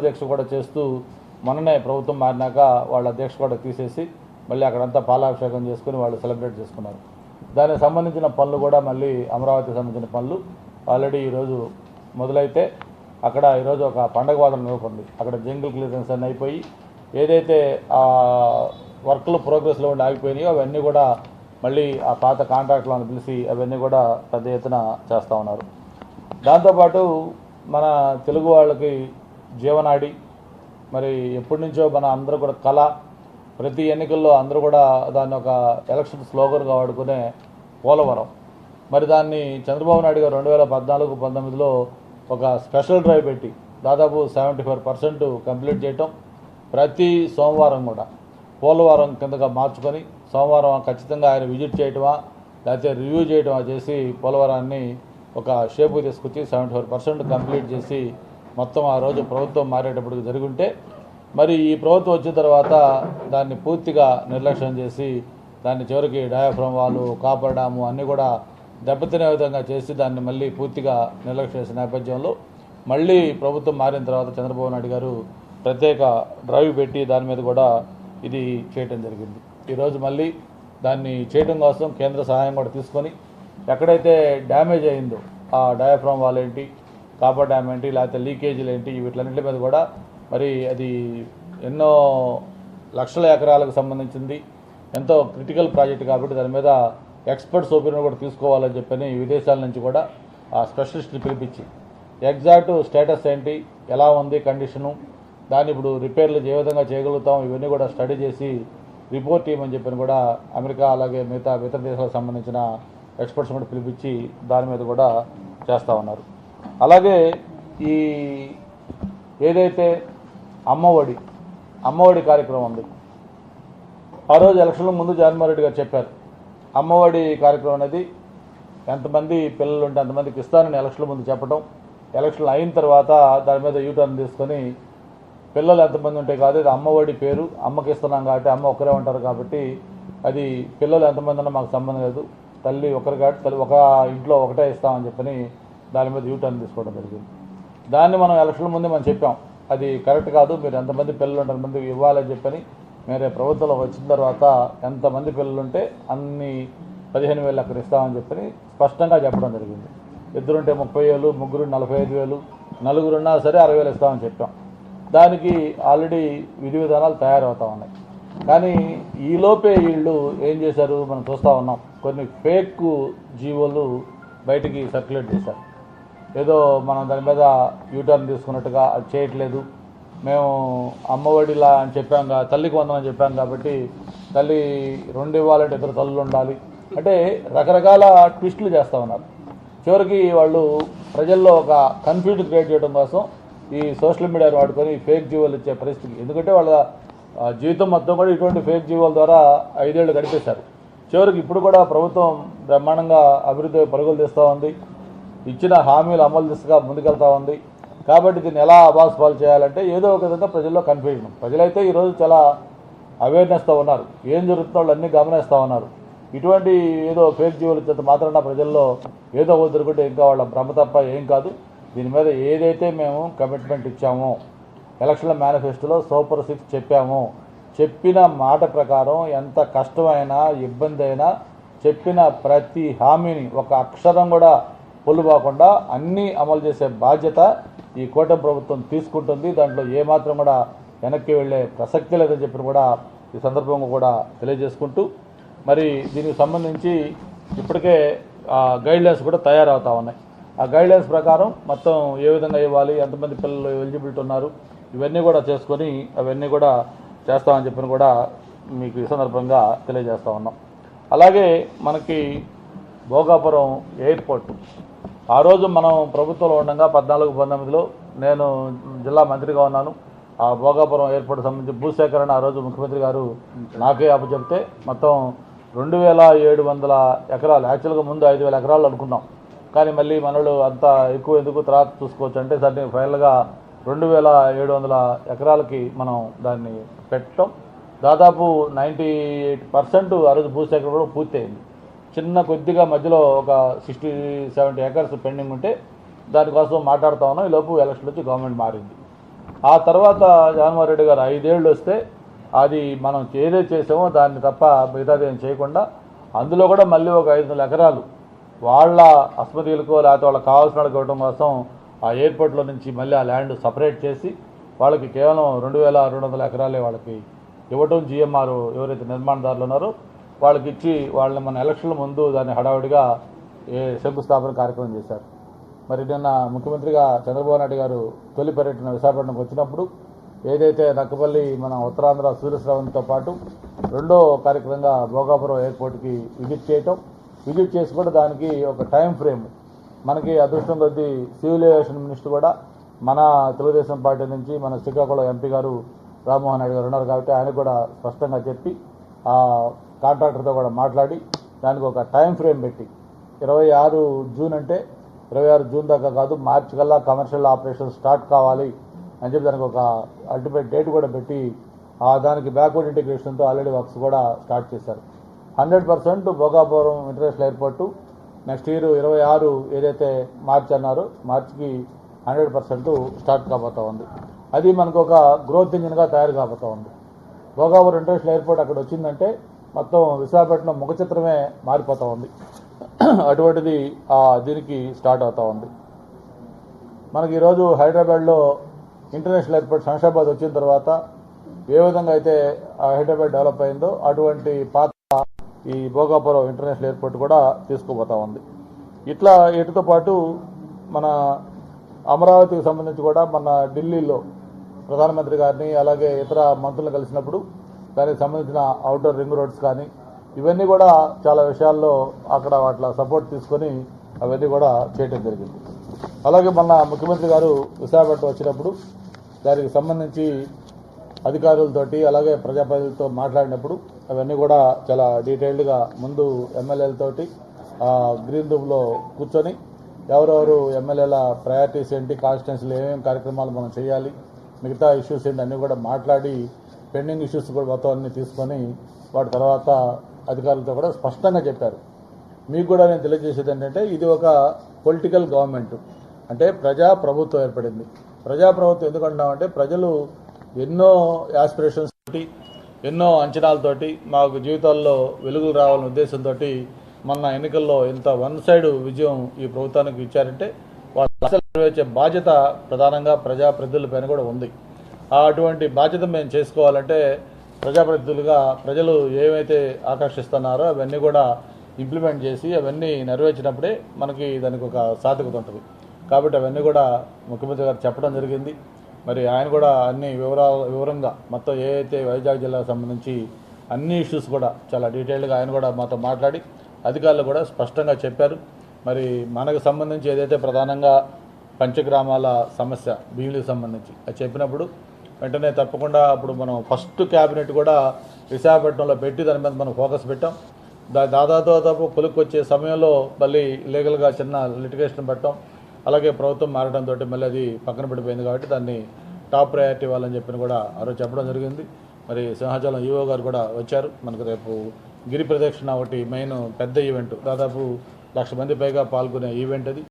దీక్ష కూడా చేస్తూ మొన్ననే ప్రభుత్వం మారినాక వాళ్ళ దీక్ష కూడా తీసేసి మళ్ళీ అక్కడంతా పాలాభిషేకం చేసుకుని వాళ్ళు సెలబ్రేట్ చేసుకున్నారు. దానికి సంబంధించిన పనులు కూడా మళ్ళీ అమరావతికి సంబంధించిన పనులు ఆల్రెడీ ఈరోజు మొదలైతే అక్కడ ఈరోజు ఒక పండగ వాదన నెలకొంది. అక్కడ జంగిల్ క్లియరెన్స్ అన్నీ అయిపోయి ఏదైతే వర్క్లు ప్రోగ్రెస్లో ఉండి ఆగిపోయినాయో అవన్నీ కూడా మళ్ళీ ఆ పాత కాంట్రాక్ట్లను పిలిచి అవన్నీ కూడా పెద్ద ఎత్తున చేస్తూ ఉన్నారు. దాంతోపాటు మన తెలుగు వాళ్ళకి జీవనాడి మరి ఎప్పటి నుంచో మన అందరూ కూడా కళ, ప్రతి ఎన్నికల్లో అందరూ కూడా దాన్ని ఒక ఎలక్షన్ స్లోగన్గా వాడుకునే పోలవరం. మరి దాన్ని చంద్రబాబు నాయుడు గారు 2014-19లో ఒక స్పెషల్ డ్రైవ్ పెట్టి దాదాపు 75% కంప్లీట్ చేయటం, ప్రతి సోమవారం కూడా పోలవరం కిందగా మార్చుకొని సోమవారం ఖచ్చితంగా ఆయన విజిట్ చేయటమా లేకపోతే రివ్యూ చేయటమా చేసి పోలవరాన్ని ఒక షేపు తీసుకొచ్చి 75% కంప్లీట్ చేసి మొత్తం ఆ రోజు ప్రభుత్వం మారేటప్పటికి జరుగుంటే మరి ఈ ప్రభుత్వం వచ్చిన తర్వాత దాన్ని పూర్తిగా నిర్లక్ష్యం చేసి దాన్ని చివరికి డయాఫ్రమ్ వాళ్ళు కాపర్ డాము అన్నీ కూడా దెబ్బతినే విధంగా చేసి దాన్ని మళ్ళీ పూర్తిగా నిర్లక్ష్యం చేసిన నేపథ్యంలో మళ్ళీ ప్రభుత్వం మారిన తర్వాత చంద్రబాబు నాయుడు గారు ప్రత్యేక డ్రైవ్ పెట్టి దాని మీద కూడా ఇది చేయటం జరిగింది. ఈరోజు మళ్ళీ దాన్ని చేయడం కోసం కేంద్ర సహాయం కూడా తీసుకొని ఎక్కడైతే డ్యామేజ్ అయిందో ఆ డయాఫ్రమ్ వాల్ ఏంటి, కాపర్ డ్యామ్ ఏంటి, లేకపోతే లీకేజీలు ఏంటి, వీటిలన్నింటి మీద కూడా మరి అది ఎన్నో లక్షల ఎకరాలకు సంబంధించింది, ఎంతో క్రిటికల్ ప్రాజెక్ట్ కాబట్టి దాని మీద ఎక్స్పర్ట్స్ ఒపీనియన్ కూడా తీసుకోవాలని చెప్పని విదేశాల నుంచి కూడా ఆ స్పెషలిస్ట్ని పిలిపించి ఎగ్జాక్ట్ స్టేటస్ ఏంటి, ఎలా ఉంది కండిషను, దాన్ని ఇప్పుడు రిపేర్లు ఏ విధంగా చేయగలుగుతాం, ఇవన్నీ కూడా స్టడీ చేసి రిపోర్ట్ ఇవ్వమని చెప్పని కూడా అమెరికా అలాగే మిగతా ఇతర దేశాలకు సంబంధించిన ఎక్స్పర్ట్స్ కూడా పిలిపించి దాని మీద కూడా చేస్తూ ఉన్నారు. అలాగే ఈ ఏదైతే అమ్మఒడి కార్యక్రమం ఉంది, ఆ రోజు ఎలక్షన్ల ముందు జగన్మోహన్ రెడ్డి గారు చెప్పారు అమ్మఒడి కార్యక్రమం అనేది ఎంతమంది పిల్లలు ఉంటే అంతమందికి ఇస్తానని ఎలక్షన్ల ముందు చెప్పడం, ఎలక్షన్లు అయిన తర్వాత దాని మీద యూటర్న్ తీసుకొని పిల్లలు ఎంతమంది ఉంటే కాదు, ఇది అమ్మఒడి పేరు, అమ్మకి ఇస్తున్నాం కాబట్టి అమ్మ ఒక్కరే ఉంటారు కాబట్టి అది పిల్లలు ఎంతమంది ఉన్నా మాకు సంబంధం లేదు, తల్లి ఒకరు కాబట్టి తల్లి ఒక ఇంట్లో ఒకటే ఇస్తామని చెప్పని దాని మీద యూటర్న్ తీసుకోవడం జరిగింది. దాన్ని మనం ఎలక్షన్ల ముందే మనం చెప్పాం అది కరెక్ట్ కాదు, మీరు ఎంతమంది పిల్లలు ఉంటే అంతమంది ఇవ్వాలని చెప్పని మేరే ప్రభుత్వంలో వచ్చిన తర్వాత ఎంతమంది పిల్లలు ఉంటే అన్ని 15,000 అక్కడ ఇస్తామని చెప్పని స్పష్టంగా చెప్పడం జరిగింది. ఇద్దరుంటే 30,000, ముగ్గురు 45,000, నలుగురున్నా సరే 60,000 ఇస్తామని చెప్పాం. దానికి ఆల్రెడీ విధి విధానాలు తయారవుతూ ఉన్నాయి. కానీ ఈలోపే వీళ్ళు ఏం చేశారు మనం చూస్తూ ఉన్నాం, కొన్ని ఫేక్ జీవోలు బయటికి సర్క్యులేట్ చేశారు. ఏదో మనం దాని మీద యూటర్న్ తీసుకున్నట్టుగా అది చేయట్లేదు, మేము అమ్మఒడిలా అని చెప్పాం, తల్లికి వందనని చెప్పాం కాబట్టి తల్లి 2 ఇవ్వాలంటే 2 తల్లులు ఉండాలి అంటే రకరకాల ట్విస్టులు చేస్తూ ఉన్నారు. చివరికి వాళ్ళు ప్రజల్లో ఒక కన్ఫ్యూజన్ క్రియేట్ చేయడం కోసం ఈ సోషల్ మీడియాను వాడుకొని ఫేక్ జీవోలు ఇచ్చే పరిస్థితి, ఎందుకంటే వాళ్ళ జీవితం మొత్తం కూడా ఇటువంటి ఫేక్ జీవోల ద్వారా 5 ఏళ్ళు గడిపేశారు. చివరికి ఇప్పుడు కూడా ప్రభుత్వం బ్రహ్మాండంగా అభివృద్ధి పరుగులు తీస్తూ ఉంది, ఇచ్చిన హామీలు అమలు దిశగా ముందుకెళ్తూ ఉంది. కాబట్టి దీన్ని ఎలా అబాస్పాలు చేయాలంటే ఏదో ఒక విధంగా ప్రజల్లో కన్ఫ్యూజన్. ప్రజలైతే ఈరోజు చాలా అవేర్నెస్తో ఉన్నారు, ఏం జరుగుతుందో వాళ్ళు అన్నీ గమనిస్తూ ఉన్నారు. ఇటువంటి ఏదో ఫేక్ జీవోలు ఇచ్చేంత మాత్రాన ప్రజల్లో ఏదో దొరుకుంటే ఇంకా వాళ్ళ భ్రమ తప్ప ఏం కాదు. దీని మీద ఏదైతే మేము కమిట్మెంట్ ఇచ్చామో ఎలక్షన్ల మేనిఫెస్టోలో సూపర్ 6 చెప్పామో, చెప్పిన మాట ప్రకారం ఎంత కష్టమైనా ఇబ్బంది అయినా చెప్పిన ప్రతి హామీని ఒక అక్షరం కూడా పొల్లుపోకుండా అన్నీ అమలు చేసే బాధ్యత ఈ కూటమి ప్రభుత్వం తీసుకుంటుంది. దాంట్లో ఏమాత్రం కూడా వెనక్కి వెళ్ళే ప్రసక్తి లేదని చెప్పి కూడా ఈ సందర్భంగా కూడా తెలియజేసుకుంటూ మరి దీనికి సంబంధించి ఇప్పటికే గైడ్లైన్స్ కూడా తయారవుతూ ఉన్నాయి. ఆ గైడ్లైన్స్ ప్రకారం మొత్తం ఏ విధంగా ఇవ్వాలి, ఎంతమంది పిల్లలు ఎలిజిబిలిటీ ఉన్నారు, ఇవన్నీ కూడా చేసుకొని అవన్నీ కూడా చేస్తామని చెప్పిన కూడా మీకు ఈ సందర్భంగా తెలియజేస్తూ ఉన్నాం. అలాగే మనకి భోగాపురం ఎయిర్పోర్ట్ ఆ రోజు మనం ప్రభుత్వంలో ఉండగా 14-19లో నేను జిల్లా మంత్రిగా ఉన్నాను. ఆ భోగాపురం ఎయిర్పోర్ట్ సంబంధించి భూసేకరణ ఆ రోజు ముఖ్యమంత్రి గారు నాకే అప్పచెప్తే మొత్తం 2,700 ఎకరాలు, యాక్చువల్గా ముందు 5,000 ఎకరాలు అనుకున్నాం, కానీ మళ్ళీ మనలు అంత ఎక్కువ ఎందుకు తర్వాత చూసుకోవచ్చు అంటే దాన్ని ఫైనల్గా 2,700 ఎకరాలకి మనం దాన్ని పెట్టడం. దాదాపు 98% ఆ రోజు భూసేకరణ కూడా పూర్తయింది. చిన్న కొద్దిగా మధ్యలో ఒక 60-70 ఏకర్స్ పెండింగ్ ఉంటే దానికోసం మాట్లాడుతూ ఉన్నాం. ఈలోపు ఎలక్షన్ వచ్చి గవర్నమెంట్ మారింది. ఆ తర్వాత జగన్మోహన్ రెడ్డి గారు 5 ఏళ్ళు వస్తే అది మనం ఏదైతే చేసామో దాన్ని తప్ప మిగతాది ఏం చేయకుండా అందులో కూడా మళ్ళీ ఒక 500 ఎకరాలు వాళ్ళ ఆసుపత్రులకో లేకపోతే వాళ్ళకి కావాల్సిన వాళ్ళకి ఇవ్వడం కోసం ఆ ఎయిర్పోర్ట్లో నుంచి మళ్ళీ ఆ ల్యాండ్ సపరేట్ చేసి వాళ్ళకి కేవలం 2,200 ఎకరాలే వాళ్ళకి ఇవ్వటం జిఎంఆర్ ఎవరైతే నిర్మాణదారులు ఉన్నారో వాళ్ళకి ఇచ్చి వాళ్ళని మన ఎలక్షన్ల ముందు దాన్ని హడావుడిగా శంకుస్థాపన కార్యక్రమం చేశారు. మరి నిన్న ముఖ్యమంత్రిగా చంద్రబాబు నాయుడు గారు తొలి పర్యటన విశాఖపట్నంకి వచ్చినప్పుడు ఏదైతే నక్కపల్లి మన ఉత్తరాంధ్ర సూర్యశ్రవంతో పాటు రెండో కార్యక్రమంగా భోగాపురం ఎయిర్పోర్ట్కి విజిట్ చేసి కూడా దానికి ఒక టైం ఫ్రేమ్ మనకి అదృష్టం కొద్దీ సివిల్ ఏవియేషన్ మినిస్టర్ కూడా మన తెలుగుదేశం పార్టీ నుంచి మన శ్రీకాకుళం ఎంపీ గారు రామ్మోహన్ నాయుడు గారు ఉన్నారు కాబట్టి ఆయన కూడా స్పష్టంగా చెప్పి ఆ కాంట్రాక్టర్తో కూడా మాట్లాడి దానికి ఒక టైం ఫ్రేమ్ పెట్టి 26 జూన్ అంటే 26 జూన్ దాకా కాదు, మార్చి కల్లా కమర్షియల్ ఆపరేషన్ స్టార్ట్ కావాలి అని చెప్పి దానికి ఒక అల్టిమేట్ డేట్ కూడా పెట్టి దానికి బ్యాక్వర్డ్ ఇంటిగ్రేషన్తో ఆల్రెడీ వర్క్స్ కూడా స్టార్ట్ చేశారు. 100% Bhogapuram international airport next year 26 ఏదైతే మార్చి అన్నారో మార్చికి 100% స్టార్ట్ కాబోతూ ఉంది. అది మనకు ఒక గ్రోత్ ఇంజిన్గా తయారు కాబోతూ ఉంది. భోగాపురం ఇంటర్నేషనల్ ఎయిర్పోర్ట్ అక్కడ వచ్చిందంటే మొత్తం విశాఖపట్నం ముఖ చిత్రమే మారిపోతూ ఉంది. అటువంటిది దీనికి స్టార్ట్ అవుతూ ఉంది. మనకి ఈరోజు హైదరాబాద్లో ఇంటర్నేషనల్ ఎయిర్పోర్ట్ శంషాబాద్ వచ్చిన తర్వాత ఏ విధంగా అయితే హైదరాబాద్ డెవలప్ అయిందో అటువంటి పాత ఈ భోగాపురం ఇంటర్నేషనల్ ఎయిర్పోర్ట్ కూడా తీసుకుపోతా ఉంది. ఇట్లా వీటితో పాటు మన అమరావతికి సంబంధించి కూడా మన ఢిల్లీలో ప్రధానమంత్రి గారిని అలాగే ఇతర మంత్రులను కలిసినప్పుడు దానికి సంబంధించిన అవుటర్ రింగ్ రోడ్స్ కానీ ఇవన్నీ కూడా చాలా విషయాల్లో అక్కడ వాటిలో సపోర్ట్ తీసుకొని అవన్నీ కూడా చేయడం జరిగింది. అలాగే మన ముఖ్యమంత్రి గారు విశాఖపట్నం వచ్చినప్పుడు దానికి సంబంధించి అధికారులతోటి అలాగే ప్రజాప్రతినిధులతో మాట్లాడినప్పుడు అవన్నీ కూడా చాలా డీటెయిల్డ్గా ముందు ఎమ్మెల్యేలతోటి గ్రీన్ రూమ్లో కూర్చొని ఎవరెవరు ఎమ్మెల్యేల ప్రయారిటీస్ ఏంటి, కాన్స్టిట్యున్సీలో ఏమేమి కార్యక్రమాలు మనం చేయాలి, మిగతా ఇష్యూస్ ఏంటి అన్నీ కూడా మాట్లాడి పెండింగ్ ఇష్యూస్ కూడా మొత్తం అన్నీ తీసుకొని వాటి తర్వాత అధికారులతో కూడా స్పష్టంగా చెప్పారు. మీకు కూడా నేను తెలియజేసేది ఏంటంటే ఇది ఒక పొలిటికల్ గవర్నమెంట్, అంటే ప్రజాప్రభుత్వం ఏర్పడింది. ప్రజాప్రభుత్వం ఎందుకు అంటామంటే ప్రజలు ఎన్నో యాస్పిరేషన్స్ తోటి ఎన్నో అంచనాలతోటి మాకు జీవితాల్లో వెలుగులు రావాలనే ఉద్దేశంతో మొన్న ఎన్నికల్లో ఇంత వన్ సైడ్ విజయం ఈ ప్రభుత్వానికి ఇచ్చారంటే వాళ్ళు అసలు నెరవేర్చే బాధ్యత ప్రధానంగా ప్రజాప్రతినిధులపైన కూడా ఉంది. అటువంటి బాధ్యత మేము చేసుకోవాలంటే ప్రజాప్రతినిధులుగా ప్రజలు ఏమైతే ఆకర్షిస్తున్నారో అవన్నీ కూడా ఇంప్లిమెంట్ చేసి అవన్నీ నెరవేర్చినప్పుడే మనకి దానికి ఒక సార్థకత ఉంటుంది. కాబట్టి అవన్నీ కూడా ముఖ్యమంత్రి గారు చెప్పడం జరిగింది. మరి ఆయన కూడా అన్ని వివరంగా మొత్తం ఏదైతే వైజాగ్ జిల్లాకు సంబంధించి అన్ని ఇష్యూస్ కూడా చాలా డీటెయిల్డ్గా ఆయన కూడా మాతో మాట్లాడి అధికారులు కూడా స్పష్టంగా చెప్పారు. మరి మనకు సంబంధించి ఏదైతే ప్రధానంగా పంచగ్రామాల సమస్య భీములకు సంబంధించి అది చెప్పినప్పుడు వెంటనే తప్పకుండా అప్పుడు మనం ఫస్ట్ క్యాబినెట్ కూడా విశాఖపట్నంలో పెట్టి దాని మీద మనం ఫోకస్ పెట్టాం. దాదాపు కొలుక్కొచ్చే సమయంలో మళ్ళీ లీగల్గా చిన్న లిటిగేషన్ పెట్టాం. అలాగే ప్రభుత్వం మారడంతో మళ్ళీ అది పక్కన పడిపోయింది కాబట్టి దాన్ని టాప్ ప్రయారిటీ ఇవ్వాలని చెప్పిన కూడా ఆ రోజు చెప్పడం జరిగింది. మరి సింహాచలం ఈవో గారు కూడా వచ్చారు. మనకు రేపు గిరి ప్రదక్షిణ ఒకటి మెయిన్ పెద్ద ఈవెంట్, దాదాపు 1,00,000 మంది పైగా పాల్గొనే ఈవెంట్ అది.